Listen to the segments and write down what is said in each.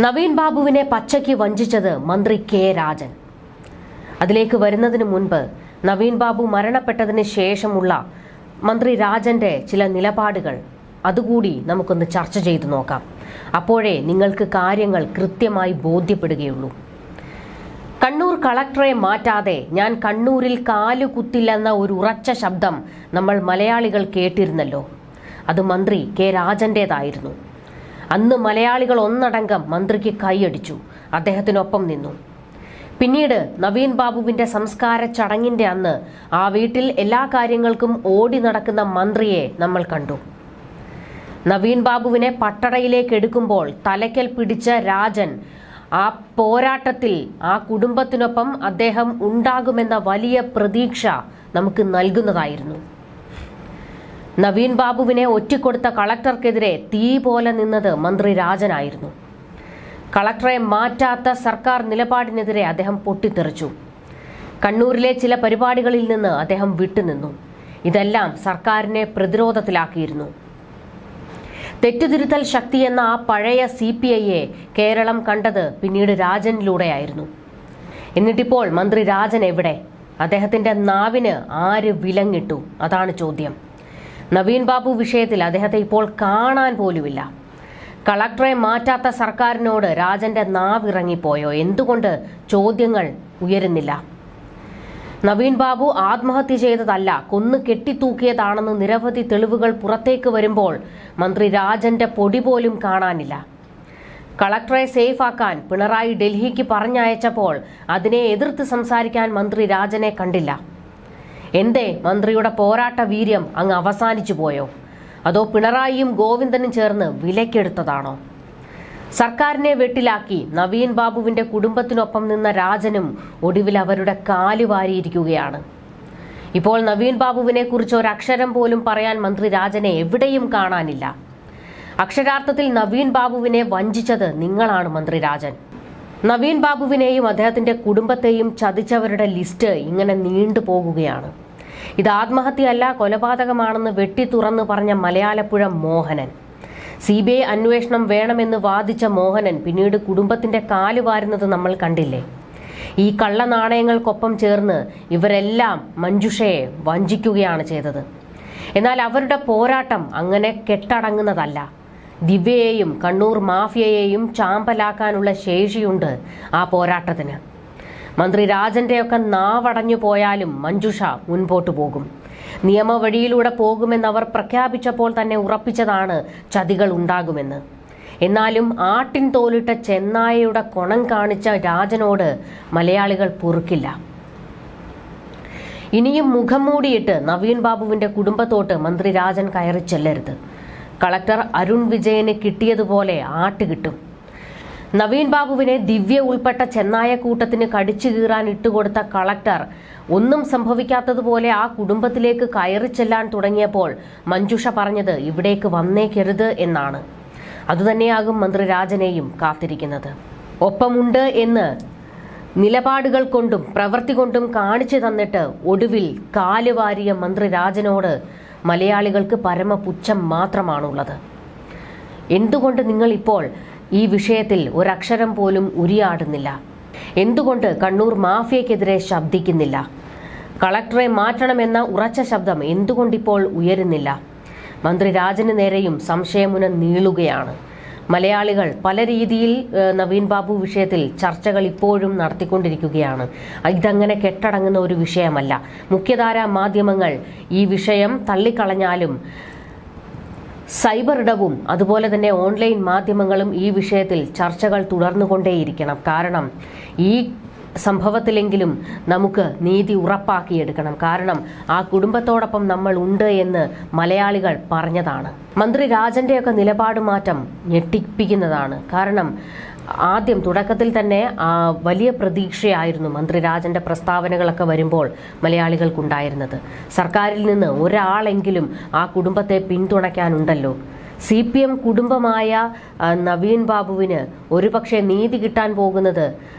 നവീൻ ബാബുവിനെ പച്ചയ്ക്ക് വഞ്ചിച്ചത് മന്ത്രി കെ രാജൻ. അതിലേക്ക് വരുന്നതിന് മുൻപ് നവീൻ ബാബു മരണപ്പെട്ടതിന് ശേഷമുള്ള മന്ത്രി രാജന്റെ ചില നിലപാടുകൾ അതുകൂടി നമുക്കൊന്ന് ചർച്ച ചെയ്തു നോക്കാം. അപ്പോഴേ നിങ്ങൾക്ക് കാര്യങ്ങൾ കൃത്യമായി ബോധ്യപ്പെടുകയുള്ളൂ. കണ്ണൂർ കളക്ടറെ മാറ്റാതെ ഞാൻ കണ്ണൂരിൽ കാലുകുത്തില്ലെന്ന ഒരു ഉറച്ച ശബ്ദം നമ്മൾ മലയാളികൾ കേട്ടിരുന്നല്ലോ. അത് മന്ത്രി കെ രാജന്റേതായിരുന്നു. അന്ന് മലയാളികൾ ഒന്നടങ്കം മന്ത്രിക്ക് കൈയടിച്ചു, അദ്ദേഹത്തിനൊപ്പം നിന്നു. പിന്നീട് നവീൻ ബാബുവിന്റെ സംസ്കാര ചടങ്ങിന്റെ അന്ന് ആ വീട്ടിൽ എല്ലാ കാര്യങ്ങൾക്കും ഓടി നടക്കുന്ന മന്ത്രിയെ നമ്മൾ കണ്ടു. നവീൻ ബാബുവിനെ പട്ടടയിലേക്ക് എടുക്കുമ്പോൾ തലയ്ക്കൽ പിടിച്ച രാജൻ ആ പോരാട്ടത്തിൽ ആ കുടുംബത്തിനൊപ്പം അദ്ദേഹം ഉണ്ടാകുമെന്ന വലിയ പ്രതീക്ഷ നമുക്ക് നൽകുന്നതായിരുന്നു. നവീൻ ബാബുവിനെ ഒറ്റിക്കൊടുത്ത കളക്ടർക്കെതിരെ തീ പോലെ നിന്നത് മന്ത്രി രാജനായിരുന്നു. കളക്ടറെ മാറ്റാത്ത സർക്കാർ നിലപാടിനെതിരെ അദ്ദേഹം പൊട്ടിത്തെറിച്ചു. കണ്ണൂരിലെ ചില പരിപാടികളിൽ നിന്ന് അദ്ദേഹം വിട്ടുനിന്നു. ഇതെല്ലാം സർക്കാരിനെ പ്രതിരോധത്തിലാക്കിയിരുന്നു. തെറ്റുതിരുത്തൽ ശക്തി എന്ന ആ പഴയ CPIയെ കേരളം കണ്ടത് പിന്നീട് രാജനിലൂടെയായിരുന്നു. എന്നിട്ടിപ്പോൾ മന്ത്രി രാജൻ എവിടെ? അദ്ദേഹത്തിന്റെ നാവിന് ആര് വിലങ്ങിട്ടു? അതാണ് ചോദ്യം. നവീൻ ബാബു വിഷയത്തിൽ അദ്ദേഹത്തെ ഇപ്പോൾ കാണാൻ പോലുമില്ല. കളക്ടറെ മാറ്റാത്ത സർക്കാരിനോട് രാജന്റെ നാവിറങ്ങിപ്പോയോ? എന്തുകൊണ്ട് ചോദ്യങ്ങൾ ഉയരുന്നില്ല? നവീൻ ബാബു ആത്മഹത്യ ചെയ്തതല്ല, കൊന്നു കെട്ടിത്തൂക്കിയതാണെന്ന് നിരവധി തെളിവുകൾ പുറത്തേക്ക് വരുമ്പോൾ മന്ത്രി രാജന്റെ പൊടി പോലും കാണാനില്ല. കളക്ടറെ സേഫാക്കാൻ പിണറായി ഡൽഹിക്ക് പറഞ്ഞയച്ചപ്പോൾ അതിനെ എതിർത്ത് സംസാരിക്കാൻ മന്ത്രി രാജനെ കണ്ടില്ല. എന്തേ മന്ത്രിയുടെ പോരാട്ട വീര്യം അങ്ങ് അവസാനിച്ചു പോയോ? അതോ പിണറായിയും ഗോവിന്ദനും ചേർന്ന് വിലക്കെടുത്തതാണോ? സർക്കാരിനെ വെട്ടിലാക്കി നവീൻ ബാബുവിന്റെ കുടുംബത്തിനൊപ്പം നിന്ന രാജനും ഒടുവിൽ അവരുടെ കാല് വാരിയിരിക്കുകയാണ്. ഇപ്പോൾ നവീൻ ബാബുവിനെ കുറിച്ച് ഒരക്ഷരം പോലും പറയാൻ മന്ത്രി രാജനെ എവിടെയും കാണാനില്ല. അക്ഷരാർത്ഥത്തിൽ നവീൻ ബാബുവിനെ വഞ്ചിച്ചത് നിങ്ങളാണ് മന്ത്രി രാജൻ. നവീൻ ബാബുവിനെയും അദ്ദേഹത്തിന്റെ കുടുംബത്തെയും ചതിച്ചവരുടെ ലിസ്റ്റ് ഇങ്ങനെ നീണ്ടുപോകുകയാണ്. ഇത് ആത്മഹത്യയല്ല, കൊലപാതകമാണെന്ന് വെട്ടി തുറന്നു പറഞ്ഞ മലയാലപ്പുഴ മോഹനൻ, CBI അന്വേഷണം വേണമെന്ന് വാദിച്ച മോഹനൻ പിന്നീട് കുടുംബത്തിന്റെ കാല് വാരുന്നത് നമ്മൾ കണ്ടില്ലേ? ഈ കള്ളനാണയങ്ങൾക്കൊപ്പം ചേർന്ന് ഇവരെല്ലാം മഞ്ജുഷയെ വഞ്ചിക്കുകയാണ് ചെയ്തത്. എന്നാൽ അവരുടെ പോരാട്ടം അങ്ങനെ കെട്ടടങ്ങുന്നതല്ല. ദിവ്യയെയും കണ്ണൂർ മാഫിയയെയും ചാമ്പലാക്കാനുള്ള ശേഷിയുണ്ട് ആ പോരാട്ടത്തിന്. മന്ത്രി രാജന്റെയൊക്കെ നാവടഞ്ഞു പോയാലും മഞ്ജുഷ മുൻപോട്ടു പോകും. നിയമവഴിയിലൂടെ പോകുമെന്നവർ പ്രഖ്യാപിച്ചപ്പോൾ തന്നെ ഉറപ്പിച്ചതാണ് ചതികൾ ഉണ്ടാകുമെന്ന്. എന്നാലും ആട്ടിൻ തോലിട്ട ചെന്നായയുടെ കൊണം കാണിച്ച രാജനോട് മലയാളികൾ പൊറുക്കില്ല. ഇനിയും മുഖം മൂടിയിട്ട് നവീൻ ബാബുവിന്റെ കുടുംബത്തോട്ട് മന്ത്രി രാജൻ കയറി ചെല്ലരുത്. കളക്ടർ അരുൺ വിജയന് കിട്ടിയതുപോലെ ആട്ട് കിട്ടും. നവീൻ ബാബുവിനെ ദിവ്യ ഉൾപ്പെട്ട ചെന്നായ കൂട്ടത്തിന് കടിച്ചു കീറാൻ ഇട്ടുകൊടുത്ത കളക്ടർ ഒന്നും സംഭവിക്കാത്തതുപോലെ ആ കുടുംബത്തിലേക്ക് കയറി ചെല്ലാൻ തുടങ്ങിയപ്പോൾ മഞ്ജുഷ പറഞ്ഞത് ഇവിടേക്ക് വന്നേക്കരുത് എന്നാണ്. അതുതന്നെയാകും മന്ത്രി രാജനെയും കാത്തിരിക്കുന്നത്. ഒപ്പമുണ്ട് എന്ന് നിലപാടുകൾ കൊണ്ടും പ്രവൃത്തി കൊണ്ടും കാണിച്ചു തന്നിട്ട് ഒടുവിൽ കാലുവാരിയ മന്ത്രി രാജനോട് മലയാളികൾക്ക് പരമപുച്ഛം മാത്രമാണുള്ളത്. എന്തുകൊണ്ട് നിങ്ങൾ ഇപ്പോൾ ഈ വിഷയത്തിൽ ഒരക്ഷരം പോലും ഉരിയാടുന്നില്ല? എന്തുകൊണ്ട് കണ്ണൂർ മാഫിയക്കെതിരെ ശബ്ദിക്കുന്നില്ല? കളക്ടറെ മാറ്റണമെന്ന ഉറച്ച ശബ്ദം എന്തുകൊണ്ടിപ്പോൾ ഉയരുന്നില്ല? മന്ത്രി രാജന് നേരെയും സംശയമുന നീളുകയാണ്. മലയാളികൾ പല രീതിയിൽ നവീൻ ബാബു വിഷയത്തിൽ ചർച്ചകൾ ഇപ്പോഴും നടത്തിക്കൊണ്ടിരിക്കുകയാണ്. ഇതങ്ങനെ കെട്ടടങ്ങുന്ന ഒരു വിഷയമല്ല. മുഖ്യധാരാ മാധ്യമങ്ങൾ ഈ വിഷയം തള്ളിക്കളഞ്ഞാലും സൈബർ ഇടവും അതുപോലെ തന്നെ ഓൺലൈൻ മാധ്യമങ്ങളും ഈ വിഷയത്തിൽ ചർച്ചകൾ തുടർന്നുകൊണ്ടേയിരിക്കണം. കാരണം ഈ സംഭവത്തിലെങ്കിലും നമുക്ക് നീതി ഉറപ്പാക്കിയെടുക്കണം. കാരണം ആ കുടുംബത്തോടൊപ്പം നമ്മൾ ഉണ്ട് എന്ന് മലയാളികൾ പറഞ്ഞതാണ്. മന്ത്രി രാജന്റെയൊക്കെ നിലപാട് മാറ്റം ഞെട്ടിപ്പിക്കുന്നതാണ്. കാരണം ആദ്യം തുടക്കത്തിൽ തന്നെ വലിയ പ്രതീക്ഷയായിരുന്നു മന്ത്രി രാജന്റെ പ്രസ്താവനകളൊക്കെ വരുമ്പോൾ മലയാളികൾക്കുണ്ടായിരുന്നത്. സർക്കാരിൽ നിന്ന് ഒരാളെങ്കിലും ആ കുടുംബത്തെ പിന്തുണയ്ക്കാനുണ്ടല്ലോ. CPM കുടുംബമായ നവീൻ ബാബുവിന് ഒരുപക്ഷെ നീതി കിട്ടാൻ പോകുന്നത്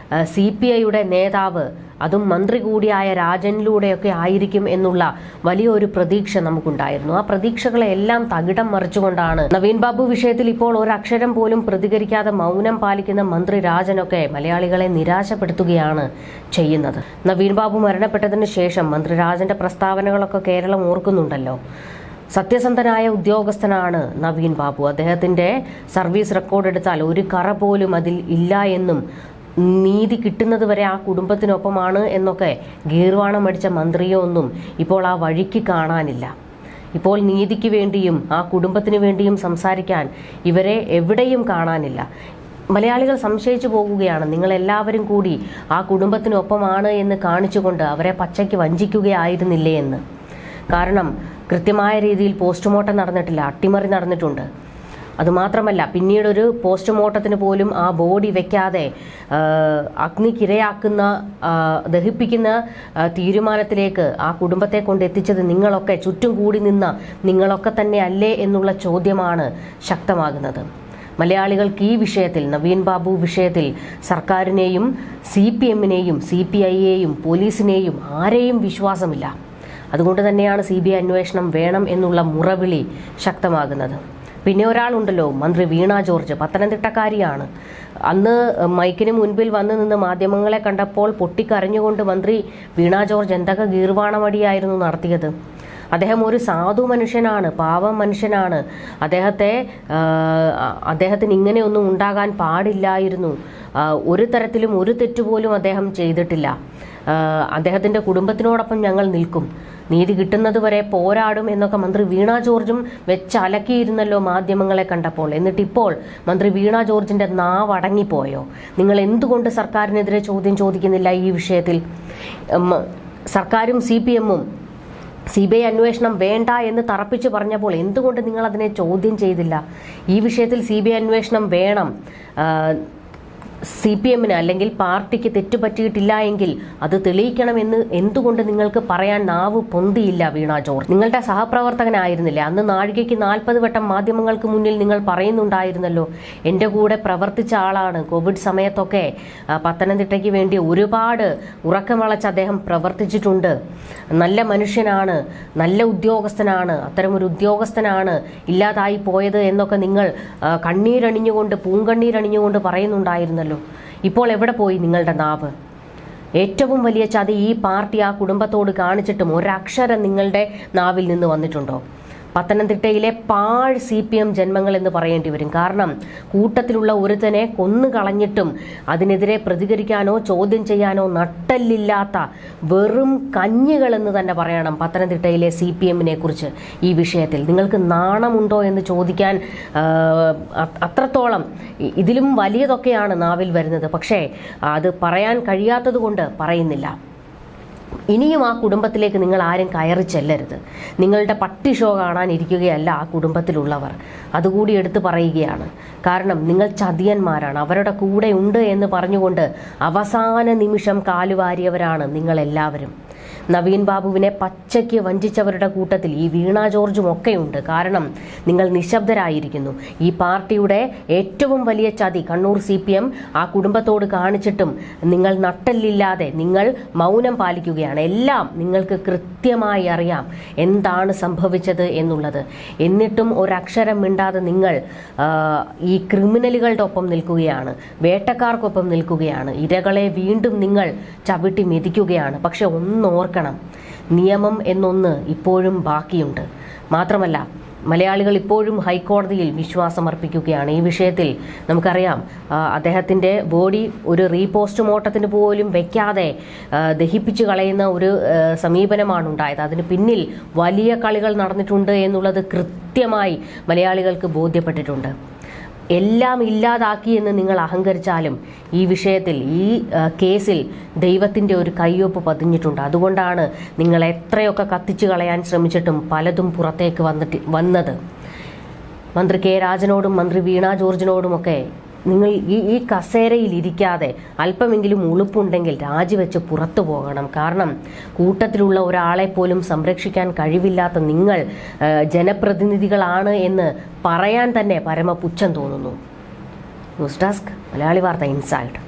CPIയുടെ നേതാവ്, അതും മന്ത്രി കൂടിയായ രാജനിലൂടെയൊക്കെ ആയിരിക്കും എന്നുള്ള വലിയൊരു പ്രതീക്ഷ നമുക്കുണ്ടായിരുന്നു. ആ പ്രതീക്ഷകളെല്ലാം തകിടം മറിച്ചുകൊണ്ടാണ് നവീൻ ബാബു വിഷയത്തിൽ ഇപ്പോൾ ഒരക്ഷരം പോലും പ്രതികരിക്കാതെ മൗനം പാലിക്കുന്ന മന്ത്രി രാജനൊക്കെ മലയാളികളെ നിരാശപ്പെടുത്തുകയാണ് ചെയ്യുന്നത്. നവീൻ ബാബു മരണപ്പെട്ടതിന് ശേഷം മന്ത്രി രാജന്റെ പ്രസ്താവനകളൊക്കെ കേരളം ഓർക്കുന്നുണ്ടല്ലോ. സത്യസന്ധനായ ഉദ്യോഗസ്ഥനാണ് നവീൻ ബാബു. അദ്ദേഹത്തിന്റെ സർവീസ് റെക്കോർഡ് എടുത്താൽ ഒരു കറ പോലും അതിൽ ഇല്ല എന്നും നീതി കിട്ടുന്നത് വരെ ആ കുടുംബത്തിനൊപ്പമാണ് എന്നൊക്കെ ഗീർവാണം അടിച്ച മന്ത്രിയോ ഒന്നും ഇപ്പോൾ ആ വഴിക്ക് കാണാനില്ല. ഇപ്പോൾ നീതിക്ക് വേണ്ടിയും ആ കുടുംബത്തിന് വേണ്ടിയും സംസാരിക്കാൻ ഇവരെ എവിടെയും കാണാനില്ല. മലയാളികൾ സംശയിച്ചു പോകുകയാണ്, നിങ്ങളെല്ലാവരും കൂടി ആ കുടുംബത്തിനൊപ്പമാണ് എന്ന് കാണിച്ചുകൊണ്ട് അവരെ പച്ചയ്ക്ക് വഞ്ചിക്കുകയായിരുന്നില്ലേ എന്ന്. കാരണം കൃത്യമായ രീതിയിൽ പോസ്റ്റ്മോർട്ടം നടന്നിട്ടില്ല, അട്ടിമറി നടന്നിട്ടുണ്ട്. അതുമാത്രമല്ല, പിന്നീടൊരു പോസ്റ്റ്മോർട്ടത്തിന് പോലും ആ ബോഡി വെക്കാതെ അഗ്നിക്കിരയാക്കുന്ന ദഹിപ്പിക്കുന്ന തീരുമാനത്തിലേക്ക് ആ കുടുംബത്തെ കൊണ്ടെത്തിച്ചത് നിങ്ങളൊക്കെ, ചുറ്റും കൂടി നിന്ന നിങ്ങളൊക്കെ തന്നെ അല്ലേ എന്നുള്ള ചോദ്യമാണ് ശക്തമാകുന്നത്. മലയാളികൾക്ക് ഈ വിഷയത്തിൽ, നവീൻ ബാബു വിഷയത്തിൽ സർക്കാരിനെയും CPMനെയും CPIയെയും പോലീസിനെയും ആരെയും വിശ്വാസമില്ല. അതുകൊണ്ട് തന്നെയാണ് CBI അന്വേഷണം വേണം എന്നുള്ള മുറവിളി ശക്തമാകുന്നത്. പിന്നെ ഒരാളുണ്ടല്ലോ, മന്ത്രി വീണ ജോർജ്, പത്തനംതിട്ടക്കാരിയാണ്. അന്ന് മൈക്കിന് മുൻപിൽ വന്നു നിന്ന് മാധ്യമങ്ങളെ കണ്ടപ്പോൾ പൊട്ടിക്കരഞ്ഞുകൊണ്ട് മന്ത്രി വീണ ജോർജ് എന്തൊക്കെ ഗീർവാണമടിയായിരുന്നു നടത്തിയത്. അദ്ദേഹം ഒരു സാധു മനുഷ്യനാണ്, പാവം മനുഷ്യനാണ്. അദ്ദേഹത്തിന് ഇങ്ങനെയൊന്നും ഉണ്ടാകാൻ പാടില്ലായിരുന്നു. ഒരു തരത്തിലും ഒരു തെറ്റുപോലും അദ്ദേഹം ചെയ്തിട്ടില്ല. അദ്ദേഹത്തിൻ്റെ കുടുംബത്തിനോടൊപ്പം ഞങ്ങൾ നിൽക്കും, നീതി കിട്ടുന്നത് വരെ പോരാടും എന്നൊക്കെ മന്ത്രി വീണ ജോർജും വെച്ചലക്കിയിരുന്നല്ലോ മാധ്യമങ്ങളെ കണ്ടപ്പോൾ. എന്നിട്ടിപ്പോൾ മന്ത്രി വീണ ജോർജിൻ്റെ നാവ് അടങ്ങിപ്പോയോ? നിങ്ങൾ എന്തുകൊണ്ട് സർക്കാരിനെതിരെ ചോദ്യം ചോദിക്കുന്നില്ല ഈ വിഷയത്തിൽ? സർക്കാരും CPMും CBI അന്വേഷണം വേണ്ട എന്ന് തറപ്പിച്ച് പറഞ്ഞപ്പോൾ എന്തുകൊണ്ട് നിങ്ങൾ അതിനെ ചോദ്യം ചെയ്തില്ല? ഈ വിഷയത്തിൽ CBI അന്വേഷണം വേണം. CPMന് അല്ലെങ്കിൽ പാർട്ടിക്ക് തെറ്റുപറ്റിയിട്ടില്ല എങ്കിൽ അത് തെളിയിക്കണമെന്ന് എന്തുകൊണ്ട് നിങ്ങൾക്ക് പറയാൻ നാവ് പൊന്തിയില്ല വീണ ജോർജ്? നിങ്ങളുടെ സഹപ്രവർത്തകനായിരുന്നില്ലേ? അന്ന് നാഴികയ്ക്ക് 40 വട്ടം മാധ്യമങ്ങൾക്ക് മുന്നിൽ നിങ്ങൾ പറയുന്നുണ്ടായിരുന്നല്ലോ, എൻ്റെ കൂടെ പ്രവർത്തിച്ച ആളാണ്. കോവിഡ് സമയത്തൊക്കെ പത്തനംതിട്ടയ്ക്ക് വേണ്ടി ഒരുപാട് ഉറക്കമളച്ച് അദ്ദേഹം പ്രവർത്തിച്ചിട്ടുണ്ട്. നല്ല മനുഷ്യനാണ്, നല്ല ഉദ്യോഗസ്ഥനാണ്, അത്തരമൊരു ഉദ്യോഗസ്ഥനാണ് ഇല്ലാതായി പോയത് എന്നൊക്കെ നിങ്ങൾ പൂങ്കണ്ണീരണിഞ്ഞുകൊണ്ട് പറയുന്നുണ്ടായിരുന്നല്ലോ. ഇപ്പോൾ എവിടെ പോയി നിങ്ങളുടെ നാവ്? ഏറ്റവും വലിയ ചതി ഈ പാർട്ടി ആ കുടുംബത്തോട് കാണിച്ചിട്ടും ഒരക്ഷരം നിങ്ങളുടെ നാവിൽ നിന്ന് വന്നിട്ടുണ്ടോ? പത്തനംതിട്ടയിലെ പാഴ് CPM ജന്മങ്ങൾ എന്ന് പറയേണ്ടി വരും. കാരണം കൂട്ടത്തിലുള്ള ഒരുത്തനെ കൊന്നുകളഞ്ഞിട്ടും അതിനെതിരെ പ്രതികരിക്കാനോ ചോദ്യം ചെയ്യാനോ നട്ടല്ലില്ലാത്ത വെറും കഞ്ഞികളെന്ന് തന്നെ പറയണം പത്തനംതിട്ടയിലെ CPMനെ കുറിച്ച്. ഈ വിഷയത്തിൽ നിങ്ങൾക്ക് നാണമുണ്ടോ എന്ന് ചോദിക്കാൻ അത്രത്തോളം ഇതിലും വലിയതൊക്കെയാണ് നാവിൽ വരുന്നത്. പക്ഷേ അത് പറയാൻ കഴിയാത്തത് കൊണ്ട് പറയുന്നില്ല. ഇനിയും ആ കുടുംബത്തിലേക്ക് നിങ്ങൾ ആരും കയറി ചെല്ലരുത്. നിങ്ങളുടെ പട്ടി ഷോ കാണാൻ ഇരിക്കുകയല്ല ആ കുടുംബത്തിലുള്ളവർ, അതുകൂടി എടുത്തു പറയുകയാണ്. കാരണം നിങ്ങൾ ചതിയന്മാരാണ്. അവരുടെ കൂടെ ഉണ്ട് എന്ന് പറഞ്ഞുകൊണ്ട് അവസാന നിമിഷം കാലുവാരിയവരാണ് നിങ്ങളെല്ലാവരും. നവീൻ ബാബുവിനെ പച്ചയ്ക്ക് വഞ്ചിച്ചവരുടെ കൂട്ടത്തിൽ ഈ വീണ ജോർജും ഒക്കെയുണ്ട്. കാരണം നിങ്ങൾ നിശബ്ദരായിരിക്കുന്നു. ഈ പാർട്ടിയുടെ ഏറ്റവും വലിയ ചതി കണ്ണൂർ CPM ആ കുടുംബത്തോട് കാണിച്ചിട്ടും നിങ്ങൾ നട്ടല്ലില്ലാതെ നിങ്ങൾ മൗനം പാലിക്കുകയാണ്. എല്ലാം നിങ്ങൾക്ക് കൃത്യമായി അറിയാം എന്താണ് സംഭവിച്ചത് എന്നുള്ളത്. എന്നിട്ടും ഒരക്ഷരം മിണ്ടാതെ നിങ്ങൾ ഈ ക്രിമിനലുകളുടെ ഒപ്പം നിൽക്കുകയാണ്, വേട്ടക്കാർക്കൊപ്പം നിൽക്കുകയാണ്. ഇരകളെ വീണ്ടും നിങ്ങൾ ചവിട്ടി മെതിക്കുകയാണ്. പക്ഷെ ഒന്നോർക്കണം, നിയമം എന്നൊന്ന് ഇപ്പോഴും ബാക്കിയുണ്ട്. മാത്രമല്ല, മലയാളികൾ ഇപ്പോഴും ഹൈക്കോടതിയിൽ വിശ്വാസമർപ്പിക്കുകയാണ്. ഈ വിഷയത്തിൽ നമുക്കറിയാം, അദ്ദേഹത്തിൻ്റെ ബോഡി ഒരു റീപോസ്റ്റ്മോർട്ടത്തിന് പോലും വെക്കാതെ ദഹിപ്പിച്ചു കളയുന്ന ഒരു സമീപനമാണ് ഉണ്ടായത്. അതിന് പിന്നിൽ വലിയ കളികൾ നടന്നിട്ടുണ്ട് എന്നുള്ളത് കൃത്യമായി മലയാളികൾക്ക് ബോധ്യപ്പെട്ടിട്ടുണ്ട്. എല്ലാം ഇല്ലാതാക്കി എന്ന് നിങ്ങൾ അഹങ്കരിച്ചാലും ഈ വിഷയത്തിൽ, ഈ കേസിൽ ദൈവത്തിൻ്റെ ഒരു കയ്യൊപ്പ് പതിഞ്ഞിട്ടുണ്ട്. അതുകൊണ്ടാണ് നിങ്ങൾ എത്രയൊക്കെ കത്തിച്ചു കളയാൻ ശ്രമിച്ചിട്ടും പലതും പുറത്തേക്ക് വന്നത്. മന്ത്രി K. രാജനോടും മന്ത്രി വീണ ജോർജിനോടുമൊക്കെ നിങ്ങൾ ഈ കസേരയിൽ ഇരിക്കാതെ അല്പമെങ്കിലും ഉളുപ്പുണ്ടെങ്കിൽ രാജിവെച്ച് പുറത്തു പോകണം. കാരണം കൂട്ടത്തിലുള്ള ഒരാളെ പോലും സംരക്ഷിക്കാൻ കഴിവില്ലാത്ത നിങ്ങൾ ജനപ്രതിനിധികളാണ് എന്ന് പറയാൻ തന്നെ പരമപുച്ഛം തോന്നുന്നു. ന്യൂസ് ഡെസ്ക് മലയാളി വാർത്ത ഇൻസൈഡ്.